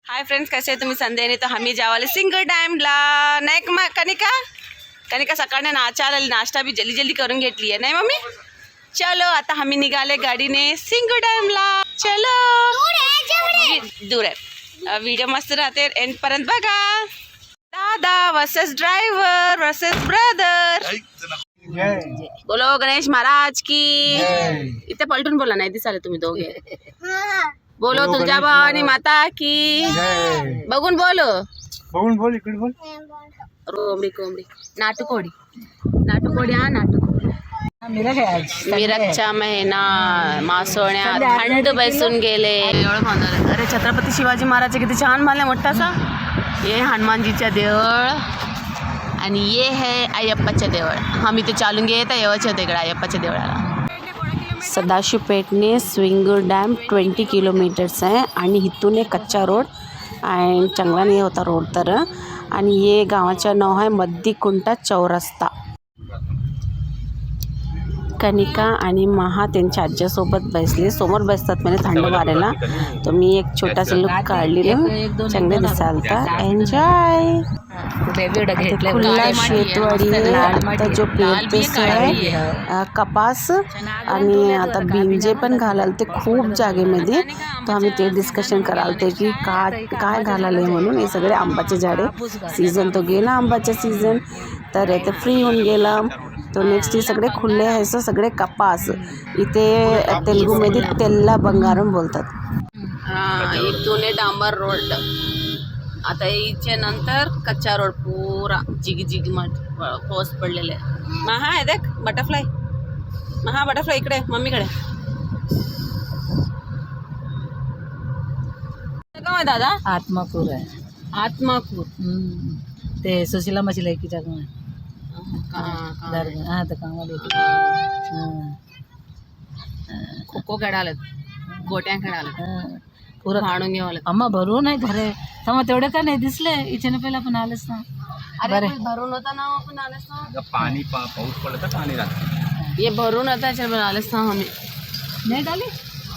Hi friends, कैसे आहे तुम्ही? संध्याने तो आम्ही जावाले सिंगर डॅमला नाही का मग कनिका सकाळने नाश्ता बी जल्दी करून घेतली आहे नाही मम्मी. चलो आता आम्ही निघाले गाडीने सिंगर डॅमला. चलो दूर आहे. व्हिडिओ मस्त राहते, एंड पर्यंत बघा. दादा वर्सेस ड्रायव्हर वर्सेस ब्रदर. बोलो गणेश महाराज की. इथे पलटून बोला, नाही दिसाले तुम्ही दोघे. बोलो तुळजा भवानी माता की. बघून बोल इकडे बोल. कोंबडी नाटुकोडी हा नाटुकोडी. मिरगचा महिना मासोळ्या थंड बैसून गेले. अरे छत्रपती शिवाजी महाराज किती छान बांधले मोठासा. ये हनुमानजीचा देवळ आणि ये है अय्यप्पाच्या देवळ. आम्ही ते चालून घेत येवाच्या तिकडे अय्यप्पाच्या देवळाला. सदाशिव पेठने स्विंगर डॅम 20 किलोमीटर्स आहे आणि इथून एक कच्चा रोड आणि चांगला नाही होता रोड तर. आणि हे गावाचं नाव आहे मद्दीकुंटा चौरस्ता. कनिका आणि महा त्यांच्या आज्यासोबत बसले. समोर बसतात म्हणजे थंड वाऱ्याला. तर मी एक छोटासा लुक काढलेलं, चांगले दिसालता. एन्जॉय. खुला शेतवाडी आता जो पेरतेस आहे कपास आणि आता बिंजे पण घालाल ते खूप जागेमध्ये. तर आम्ही ते डिस्कशन करालते की काय घालाले म्हणून. हे सगळे आंबाचे झाडे. सीझन तो गेला आंबाचा सीझन, तर इथे फ्री होऊन गेला. तो नेक्स्ट हे सगळे खुले आहे सगळे कपास. इथे तेलुगूमध्ये तेल्ला बंगारम बोलतात. इथून डांबर रोड. आता इथे नंतर कच्चा रोड पुरा जिग पाऊस पडलेला आहे. महा आहे देख बटरफ्लाय. बटरफ्लाय इकडे मम्मीकडे. काय दादा? आत्मापूर आहे. आत्मापूर ते सुशीला मशीला एकीच्या खो खो खेळालेत, गोट्या खेळालेत, पुरं भाडून घेवाले. अम्मा भरून आहे घरे तर तेवढे का नाही दिसले. इथे पहिला पण आलेच ना. अरे भरून होता ना आपण आलेच ना. पाणी पाऊस पडलं तर पाणी राहतं. ये भरून होता याच्यावर आलेच ना आम्ही. नाही झाली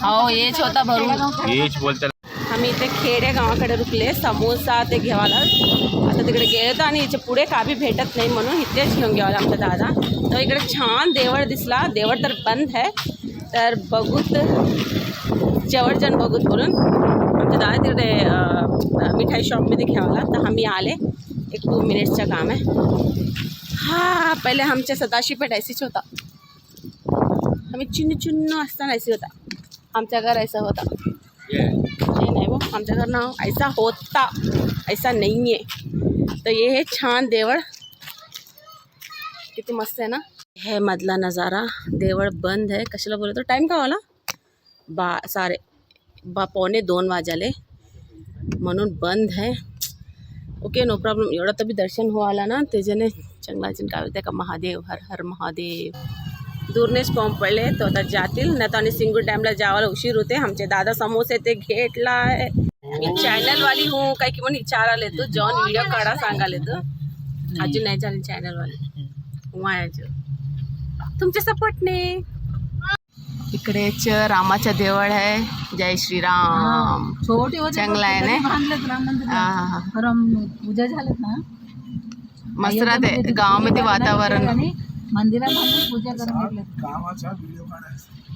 हो हेच होता भरून. हेच बोलतात. आम्ही इथे खेड्या गावाकडे रुकले. समोसा ते घेवाला आता तिकडे गेले तर. आणि याच्या पुढे काबी भेटत नाही म्हणून इथेच घेऊन घ्यावा आमचा दादा. तर इकडे छान देवळ दिसला. देवळ तर बंद आहे तर बघूत जवळजण बघूत बोलून आमच्या दादा तिकडे मिठाई शॉपमध्ये घ्यावाला. तर आम्ही आले. एक 2 मिनिट्सचं काम आहे. हा पहिले आमच्या सदाशिव पेठ ऐसीच होता. आम्ही चिन्नू असताना ऐसी होता. आमच्या घर ऐसा होता. नाही वो आमच्या घर नाव ऐसा होता, ऐसा नाही आहे. तर हे छान देवळ किती मस्त आहे ना. हे मधला नजारा. देवळ बंद आहे. कशाला बोलतो टाईम का वाला? सारे 1:45 वाजले म्हणून बंद आहे. Okay no problem. एवढं तरी दर्शन हो आला ना त्याच्याने चांगला काय होते का. महादेव हर हर महादेव. दूरनेच फॉर्म पडले तो आता जातील नाही तर. आणि सिंगूर डॅमला जावायला उशीर होते. आमचे दादा समोसे ते घेतला आहे. मी चॅनलवाली हूँ काय की म्हणून विचाराले तू जॉन व्हिडिओ काढा सांगाले तू. अजून नाही झाले चॅनलवाले तुमच्या सपोर्टने. इकडेच रामाचं देवळ आहे. जय श्रीराम. छोटे चांगला आहे ना. पूजा झालेत ना. मस्त राहते गावामध्ये वातावरण. मंदिरामध्ये पूजा करून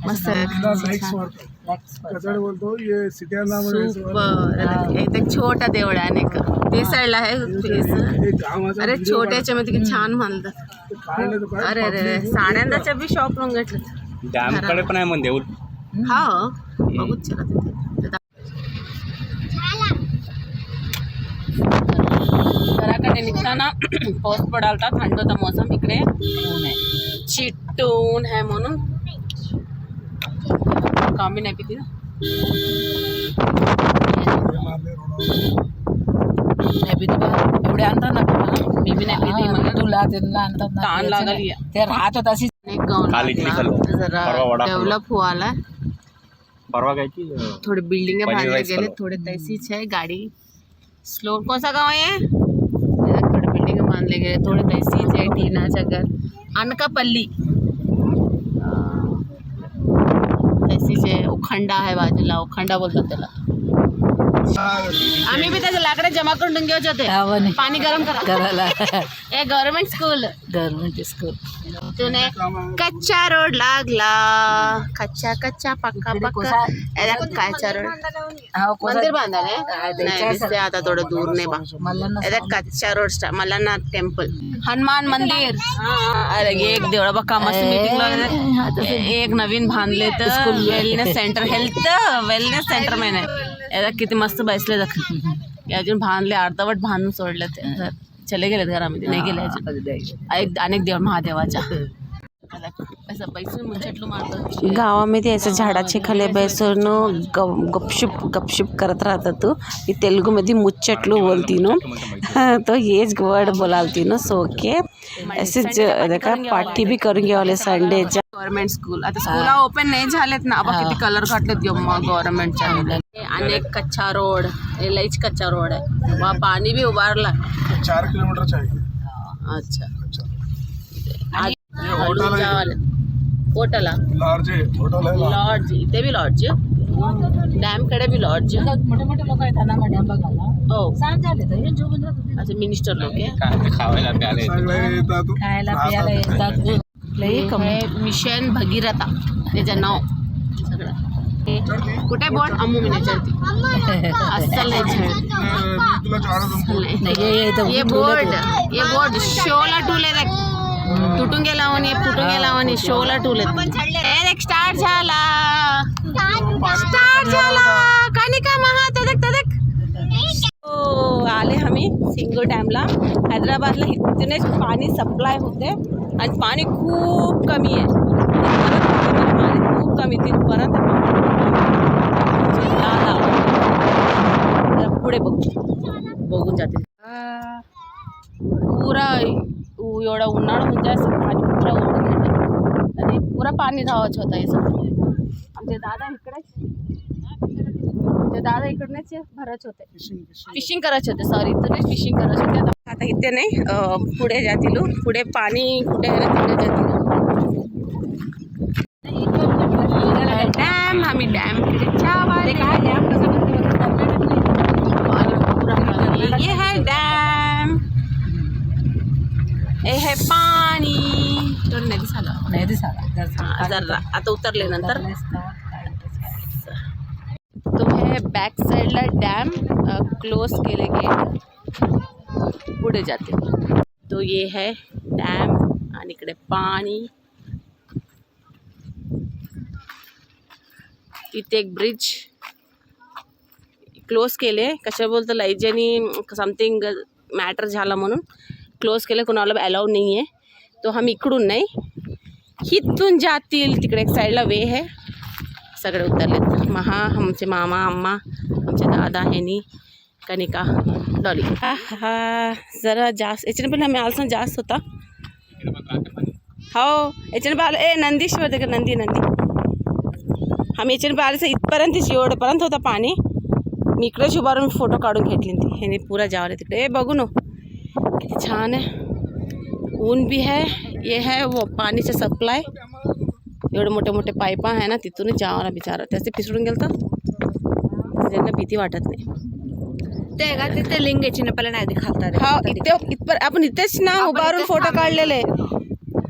मस्त बोलतो एक छोटा देवळ आहे नाही का. ते साईडला आहे. अरे छोट्याच्या मध्ये किती छान म्हणतात. अरे अरे साड्यांच्या बी शॉप लावून घेतलं. डॅमकडे पण आहे मग देऊळ. हा बघूच चला तिथे. घराकडे निघताना पाऊस पडालता. थंड होता मोसम. इकडे चिट्टून आहे म्हणून कामी नाही पिती ना. एवढे आणतात ना. मी बी नाही पिती म्हणून तुला त्यांना आणतात ना. ताण लागली. ते राहत होत अशी. जरा डेव्हलप व्हायला. परवा काय की थोडे बिल्डिंग बांधले गेले. थोडे तैसीच आहे. गाडी स्लो. कौन सा गाव आहे? थोडे बिल्डिंग बांधले गेले. थोडे तैसीच आहे. टीनाचं घर. अनकापल्ली तैसीच आहे. उखंडा आहे बाजूला. उखंडा बोलतात त्याला. आम्ही बी त्याचे लाकडे जमा करून ठेवायचे होते पाणी गरम करायला ए गव्हर्नमेंट स्कूल तूने कच्चा रोड लागला कच्चा पक्का कच्चा रोड मंदिर बांधाले नाही दिसते आता थोडं दूर नाही बा कच्चा रोड मल्हारनाथ टेम्पल हनुमान मंदिर अरे एक देवळा बघा मस्त मीटिंग एक नवीन बांधले तर wellness centre health wellness centre महिने किती मस्त बसले अजून बांधले अर्धवट बांधून सोडले ते घर चले गेलेत घरामध्ये नाही गेले अजून अनेक देव महादेवाच्या असं बैसून मुंचटलो मारतो गावामध्ये असं झाडाचे खाली बैसून गपशुप करत राहतात तू मी तेलुगूमध्ये मुच्चटलो बोलती नो तो हेच वर्ड बोलालती नो सो ओके असेच का पाठी बी करून घ्यावले संडेच्या गव्हर्नमेंट स्कूल आता स्कूल ओपन नाही झालेत ना आता किती कलर घातलेत गव्हर्नमेंटच्या अनेक कच्चा रोड लईच कच्चा रोड आहे वहाँ पाणी भी उभारला 4 किलोमीटर आहे अच्छा होटल लॉज इथे बी लॉज डॅम कडे बी लॉज मोठे मोठे लोक आहेत ना डॅम बघायला हो सांग झाले तर जेवण राहतात अच्छा मिनिस्टर लोक आहे खावायला प्यायला खायला प्यायला येतात लई कमी मिशन भगीरथा त्याचं नाव सगळं कुठे बोर्ड अम्मू मिनिस्टर अस्सल नाही ये बोर्ड शोला टूले तुटून गेला आणि फुटून गेला आणि शोला टूले स्टार्ट झाला कनिका महा तदक आले आम्ही सिंगू डॅमला हैदराबादला इतनेच पाणी सप्लाय होते आणि पाणी खूप कमी आहे पाणी खूप कमी तिथपर्यंत पुढे बघून जाते पुरा एवढा उन्हाळा म्हणजे असं पाणी पुरा ओढून घेतं आणि पुरा पाणी धावायचं होतं हे सगळं आमचे दादा इकडनेच भरायचे होते फिशिंग करायचे होते सॉरी इथूनच फिशिंग करायचे होते आता इथे नाही पुढे जातील पुढे पाणी कुठे आहे ना पुढे जातील डॅम आम्ही डॅम ये है डॅम हे है पाणी नाही दिसाला जरा आता उतरले नंतर तो है बॅक साईडला डॅम क्लोज केले गेट पुढे जाते तो ये है डॅम आणि इकडे पाणी इथे एक ब्रिज क्लोज केले कशा बोलतं लाईजनी समथिंग मॅटर झाला म्हणून क्लोज केले कोणाला अलाउड नाही आहे तो हम इकडून नाही इथून जातील तिकडे एक साईडला वे आहे सगळे उतरलेत आमचे मामा अम्मा आमचे दादा ह्यानी कनिका डॉली हा जरा जास्त याच्याने पण आम्ही आलसा जास्त होता हो याच्याने पण आलं नंदीश्वर ते नंदी आम्ही याच्याने पण आलं इथपर्यंत एवढ्यापर्यंत होता पाणी मी इकडेच उभारून फोटो काढून घेतली ती ह्याने पुरा जावले तिकडे बघू नो किती छान आहे ऊन भी है ये है वो पाणीचं सप्लाय एवढे मोठे मोठे पाईपा आहे ना तिथूनच जावाला बिचारा त्याचे पिसडून गेलं तर त्यांना भीती वाटत नाही ते का तिथे लिंग याची पहिला नाही खातात हा इथे आपण इथेच ना उभारून फोटो काढलेले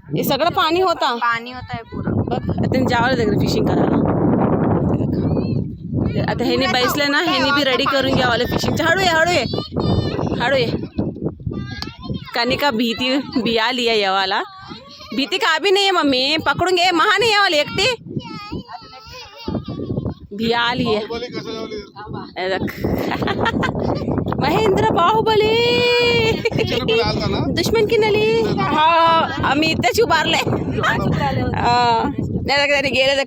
हे सगळं पाणी होता पुरं बघ त्यांनी जावलं तिकडे फिशिंग करायला आता ह्यानी बैसले ना ह्यानी बी रेडी करून घ्यावाले फिशिंगचं हळू ये कनिका भीती बिया लिया येवाला भीती का भी नहीं है मम्मी पकडून घे महा नाही यावाली एकटी भिया आली आहे महेंद्र बाहुबली दुश्मन की नली हा आम्ही इथेच उभारले नाही गेले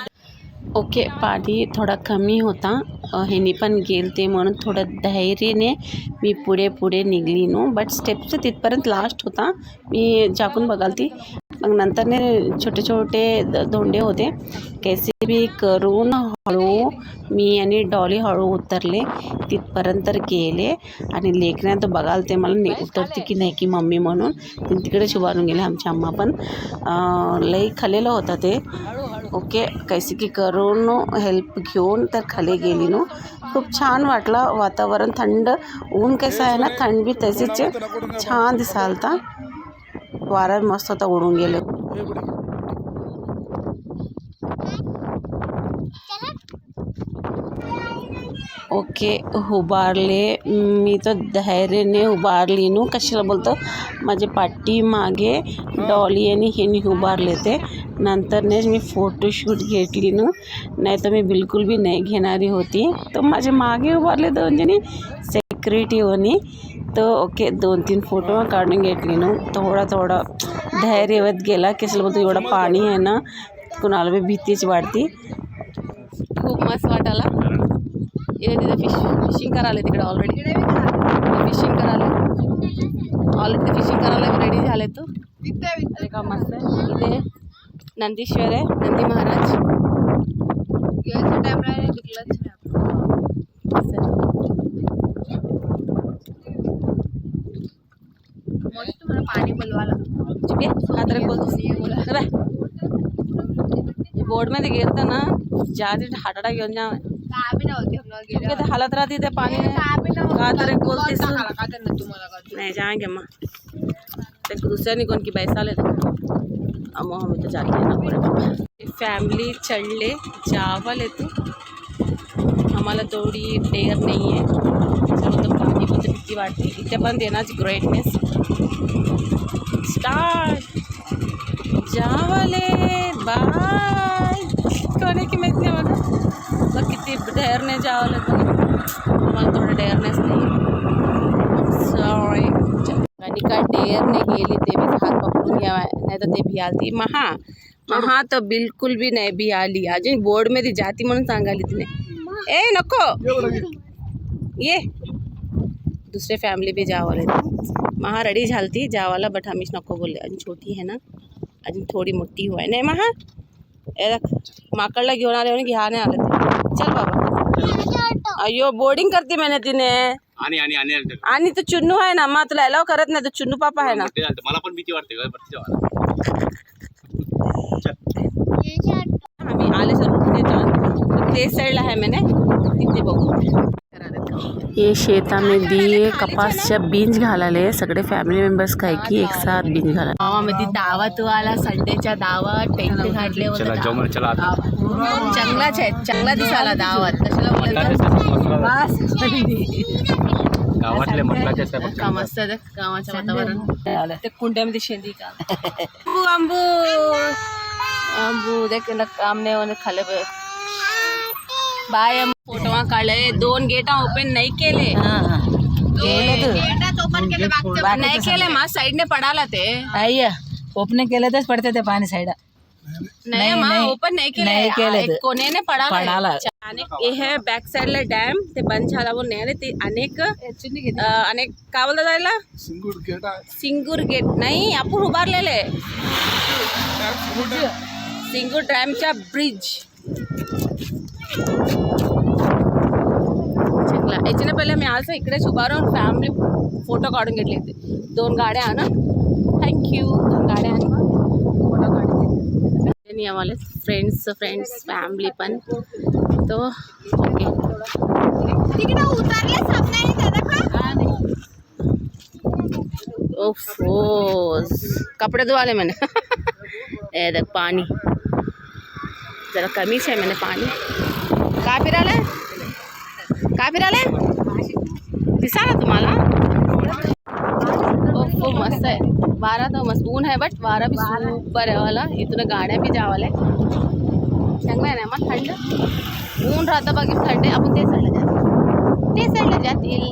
ओके पाणी थोडा कमी होता ह्यानी पण गेलते म्हणून थोडं धैर्याने मी पुढे निघली नो बट स्टेपचं तिथपर्यंत लास्ट होता मी झाकून बघालती मग नंतरने छोटे छोटे धोंडे होते कैसे बी करून हळू मी आणि डॉली हळू उतरले तिथपर्यंत गेले आणि लेकऱ्यात बघालते मला उतरते की नाही की मम्मी म्हणून तिकडेच उभारून गेले आमची अम्मा पण लई खालेलं होतं ते ओके कैसे की करून हेल्प घेऊन तर खाली गेली नो खूप छान वाटलं वातावरण थंड ऊन कसं आहे ना थंड बी तसेच छान दिसालता वारा मस्त होता उडून गेले ओके उभारले मी तर धैर्याने उभारली नू कशाला बोलतो माझ्या पाठीमागे डॉली आणि हे उभारले ते नंतरनेच मी फोटोशूट घेतली नू नाही तर मी बिलकुल बी नाही घेणारी होती तर माझे मागे उभारले दोन जणी सेक्युरिटीवनी तर ओके 2-3 फोटो काढून घेतली नू थोडा धैर्यवत गेला कशाला बोलतो एवढं पाणी आहे ना कुणाला बी भीतीच वाटते खूप मस्त वाटायला इथे तिथे फिशिंग करायला तिकडे ऑलरेडी फिशिंग करायला ऑलरेडी फिशिंग करायला रेडी झाले तू अरे का मस्त आहे इथे नंदीश्वर आहे नंदी महाराज पाणी बोलवाला बोर्डमध्ये गेलं ना ज्या तिथे हाटाटा घेऊन जा हालत राहते ते पाणी का तर बोलतेस नहीं जाएंगे अम्मा दूसरा नहीं कौन की बैसा ले अम्मा हमें तो जाके ना पूरा फॅमिली चढले जावले तू आम्हाला तेवढी डेअर नाही आहे त्याच्याबद्दल पाणी पण भीती वाटते इथे पण देणार ग्रेटनेस स्टार्ट जावले बाय कोणी की माहिती आहे बघा किती डेअरने जावं लागतं मला थोडं डेअरनेस नाही सॉरी आणि का डेअरने गेली ते बी हात पकडून घ्यावा नाही तर ते भियालती महा तर बिलकुल बी नाही भियाली अजून बोर्डमध्ये जाती म्हणून सांगाली तिने ए नको ये दुसरे फॅमिली बी जावाले महा रेडी झालती जावाला बट हमीच नको बोलले अजून छोटी आहे ना अजून थोडी मोठी हुआ है नाही महा माकडला घेऊन आले आणि घ्या नाही आले ते चल बाबा अयो बोर्डिंग करते मैंने तिने आणि तो चुन्नू आहे ना मग तुला अलाव करत नाही तो चुन्नू पापा आहे ना मला पण भीती वाटते आम्ही आले सर ते साईडला आहे मैंने तिथे बघू हे शेतामध्ये कपासच्या बीन्स घालाले सगळे फॅमिली मेंबर्स काय की एक साथ बीन्स घाला गावामध्ये दावत वाला संडेच्या दावत टेंट घातले चांगलाच आहे चांगला दिसाला दावत कशाला गावातले म्हटलं का मस्त गावाचं वातावरण ते कुंड्यामध्ये शेंदी का आंबू आंबू देख आमने खाले बाय फोटो काढले 2 गेट ओपन नाही केले नाही केले मा साईडने पडाला ते अय्या ओपन केले तरच पडते ते पाणी साईड नाही मा ओपन नाही केले कोणीने पडाला हे है बॅक साईडला डॅम ते बंद झाला म्हणून नाही ते अनेक काय बोलतात त्याला सिंगूर गेट नाही आपण उभारलेले सिंगूर डॅमच्या ब्रिज याच्याने पहिले मी आज इकडेच उभा राहून फॅमिली फोटो काढून घेतले होते 2 गाड्या ना थँक्यू 2 गाड्या फोटो काढून घेतले आम्हाला फ्रेंड्स फॅमिली पण तो ओके ओफो कपड़े धुवाले मैंने ए देख पानी जरा कमीच है मैंने पानी का फिराले दिसा ना तुम्हाला खूप मस्त आहे वारा तर मस्त ऊन आहे बट वारा भी सुपर आहे वाला इथून गाड्या बी जावाले चांगला आहे ना मग थंड ऊन राहतं बाकी थंड आहे आपण ते साईडला जातील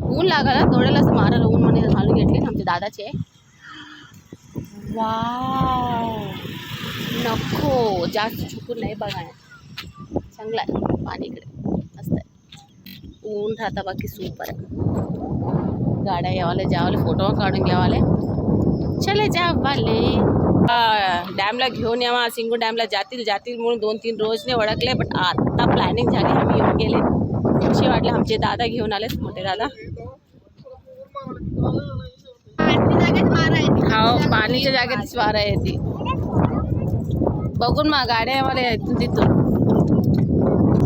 ऊन लागायला थोड्याला असं मारायला ऊन म्हणे घालून घेतले आमचे दादाचे वाव नको जास्त चुकून नाही बघा चांगला आहे पाणी इकडे मस्त आहे ऊन राहता बाकी सुपर आहे गाड्या यावाले जावाले फोटो काढून घ्यावाले चले जावाले डॅमला घेऊन यावा सिंगू डॅमला जातील म्हणून 2-3 रोजने ओळखले बट आता प्लॅनिंग झाली आम्ही येऊन गेले खुशी वाटले आमचे दादा घेऊन आले मोठे दादा हो पाणीच्या जागेतच वारा येते बघून मग गाड्या आम्हाला तिथून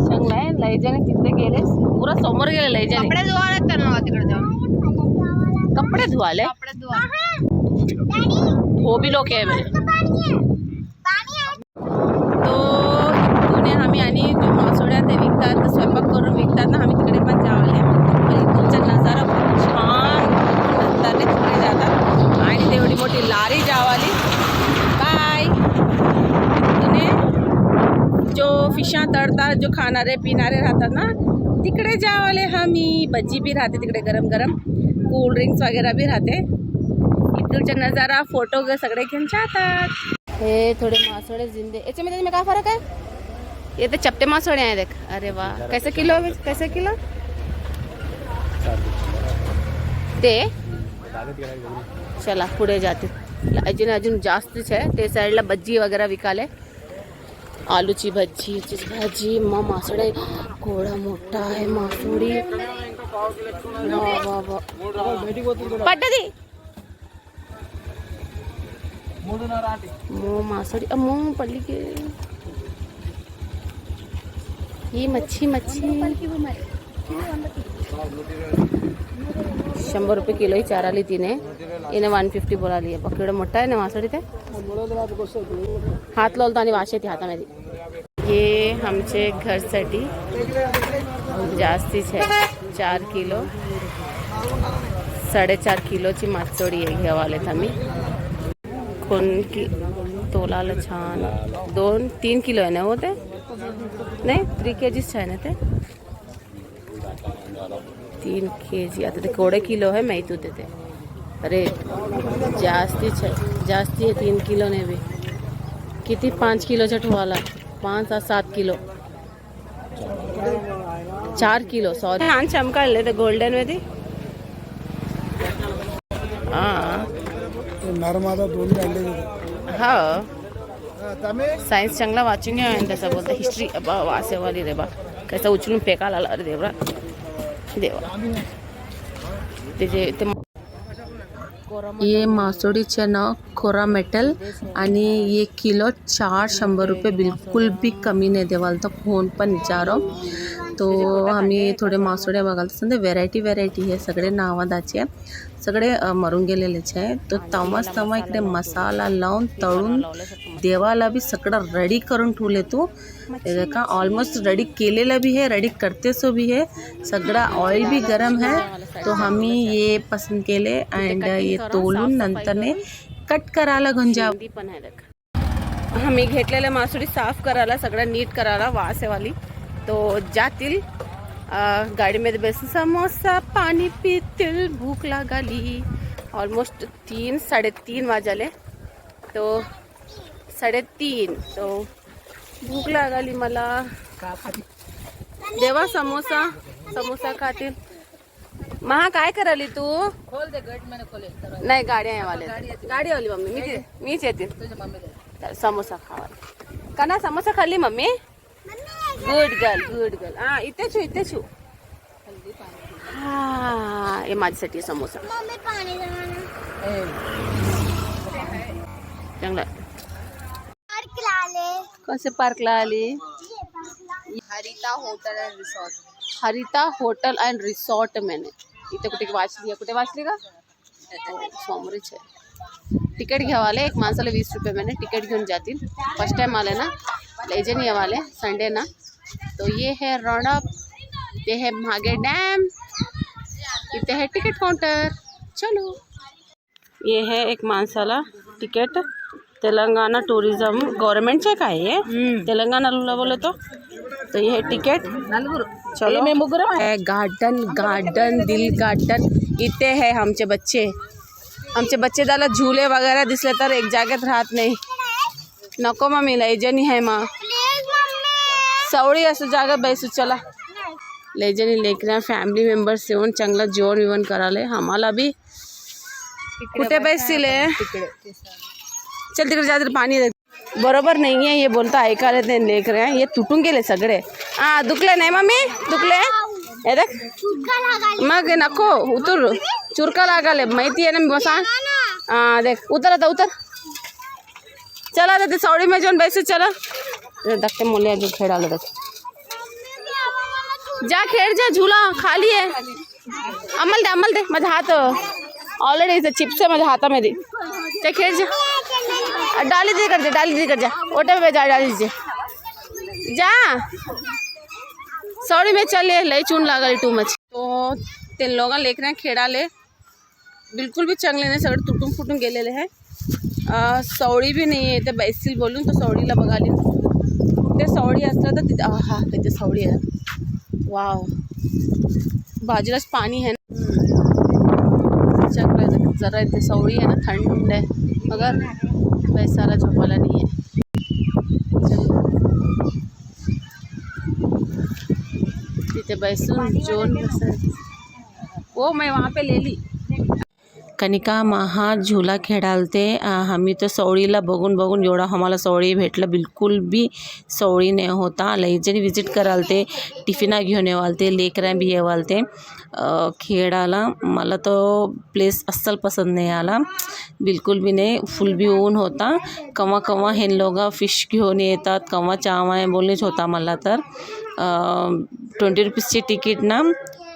चांगला आहे लयजाने तिथे गेले पुरा समोर गेले लयजाने कपडे धुवाले त्यांना तिकडे जाऊन कपडे धुवाले कपडे धुवा वो भी लोक आहे मेरे तो इथून आम्ही आणि जो मासोळ्या ते विकतात स्वयंपाक करून विकतात ना आम्ही तिकडे पण जावले पण इथूनचा नजारा खूप छान नंतरने तिकडे जातात आणि तेवढी मोठी लारी जावाली बाय इथून जो फिशा तळतात जो खाणारे पिणारे राहतात ना तिकडे जावाले आम्ही भजी भी राहते तिकडे गरम गरम कोल्ड ड्रिंक्स वगैरे भी राहते इथूनचा नजारा फोटो सगळे घेऊन जातात हे थोडे मासोळे जिंदे याच्यामध्ये में काय फरक आहे ये तो चपटे मासोळे आहे देख अरे वाह कैसे किलो कैसे किलो ते चला पुढे जाते अजून जास्तच आहे ते साईडला भज्जी वगैरे विकाले आलूची भज्जी भाजी मग मासोळे घोडा मोठा आहे मासोळी पड्डदी मो मासोड़ी अब मो पल्ली के ये मच्छी 100 रुपये किलो ही चार आली तिने इन्हें 150 बोला लिया पकड़ मोटा है ना मासोड़ी ते हाथ लावतो आणि वास येते हातामध्ये ये आमचे घरसाठी जास्तीच आहे 4 किलो 4.5 किलोची मासोळी आहे घेवालेत आम्ही कोण की तोलाला छान 2-3 किलो आहे ना हो ते नाही 3 kgs आहे ना ते 3 kg आता ते केवढे किलो आहे माहीत होते ते अरे जास्तीच आहे जास्ती आहे 3 किलो ने भी किती 5 किलोच्या ठेवाला 5 या 7 किलो 4 किलो सॉरी छान चमकाळले ते गोल्डन मध्ये हां नर्मदा 2 काढले हा सायन्स चांगला वाचून घ्या त्याचा बोलता हिस्ट्री वासेवाली रे बा कैसा उचलून फेकायला आला अरे देवरा देवा त्याचे ते ये मासोळीचे नाव खोरा मेटल आणि 1 किलो 400 रुपये बिलकुल भी कमी नाही देवाल तर फोन पण विचारो तो आम्ही थोडे मासोळ्या बघायला समजा व्हेरायटी हे सगळे नावादाचे सगळे मरून गेलेलेच आहे तो तवा इकडे मसाला लावून तळून देवाला भी सगळं रेडी करून ठेवले तो का ऑलमोस्ट रेडी केलेला भी है रेडी करते सो भी है सगळा ऑइल भी गरम है तो आम्ही ये पसंद केले अँड ये तोलून नंतरने कट करायला गुंजाव पण आहे आम्ही घेतलेल्या मासोळी साफ करायला सगळं नीट करायला वासेवाली तो जातील गाडीमध्ये बसून समोसा पाणी पितील भूक लागाली ऑलमोस्ट 3-3:30 वाजले तो 3:30 तो भूक लागाली मला देवा समोसा खातील महा काय कराली तू खोल दे गट मैंने खोले नाही गाड्या वाले गाडी आली मम्मी मीच येते तुझ्या मम्मीला समोसा खावा का ना समोसा खाल्ली मम्मी गुड गर्ल हा इथे छू हा हे माझ्यासाठी समोसा चांगला कसे पार्कला आली हरिता होटल अँड रिसॉर्ट मैंने इथे कुठे वाचली का समोरच आहे तिकीट घ्यावाले एक माणसाला 20 रुपये मैंने टिकट घेऊन जातील फर्स्ट टाइम आले ना लेजन ये वाले संडे ना तो ये है रौनक ये है भागे डैम इथे है टिकट काउंटर चलो ये है एक माणसाला टिकट तेलंगाना टूरिज्म गवर्नमेंटचे काय ये तेलंगाना बोले तो ये है टिकट चलो मैं मुगरा है गार्डन दिल गार्डन इथे है आमचे बच्चे त्याला झुले वगैरे दिसले तर एक जागेत राहत नाही नको मम्मी लेजनी है माँ सवडी असं जागा बैसू चला लेजनी लेकरा फॅमिली मेंबर्स येऊन चांगला जेवण विवण कराले आम्हाला भी कुठे बैसले चल तिकडे जा पाणी बरोबर नाही आहे हे बोलता ऐकायला ते लेकरे हे तुटून गेले सगळे दुखले नाही मम्मी दुखले हे देख मग नको उतर चुरका लागाले माहिती आहे ना मी बसा देख उतर आता उतर चला आता ते सावडी में जाऊन बैसू चला धक्के मुले अजून खेळायला देख जा खेळ जा, झुला खाली आहे. अंमल दे माझा हात ऑलरेडी इथं चिप्स आहे माझ्या हातामध्ये. ते खेळ जा, डाली दे कर जा ओटा पे जा, डाली दीजिए जा. सॉरी मैं चले लई चून लागल टू मच. तो ते लोग लेकरं खेळाले बिलकुल भी चांगले नाही, सगळे तुटून फुटून गेलेले आहे. सवळी बी नाही आहे. ते बैसील बोलून तो सवळीला बघाली. ते सवळी असलं तर तिथे हा तिथे सवळी आहे. वाव, बाजूलाच पाणी आहे ना. चांगलं जरा इथे सवळी आहे ना, थंड आहे. मगर बैसाला झोपायला नाही आहे. तिथे बैसून जोन वो मैं वहाँ पे ले ली. कनिका महा झुला खेळालते. आम्ही तर सवळीला बघून बघून एवढा आम्हाला सवळी भेटलं. बिलकुल बी सवळी नाही होता. लई जणी विजिट करालते, टिफिना घेऊन येवालते, लेकरं बी येवालते खेळायला. मला तो प्लेस अस्सल पसंद नाही आला, बिलकुल बी नाही. फुल बी ऊन होता. कवा कवा हे लोक फिश घेऊन येतात, कवा चावा आहे बोलणेच होता मला तर. 20 रुपीजची तिकीट ना,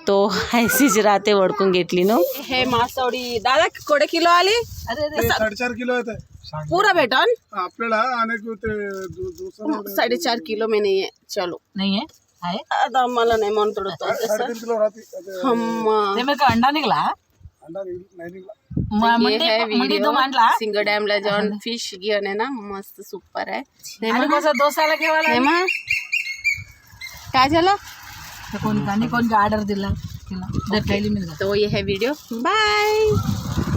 तो ऐसीच राहते वडकून घेतली ना. हे मासवडी दादा कोडे किलो आली? 4.5 किलो आहे ते. पूरा भेटन आपल्याला आणि ते 4.5 किलो में नहीं है. चलो नाही आहे आता मला नाही मन तोडतो 3.5 किलो राहते. ते मेरे को अंडा निकला. अंडा नाही निघला. ये है मंडी वीडियो तो मांडला सिंगर डॅम ला जाऊन फिश घेऊन आहे ना, मस्त सुपर आहे. आणि कसं डोसाला केव्हा हेमा काय झालं? कोण ऑर्डर दिला तिला पहिली मी तो ये है वीडियो. बाय.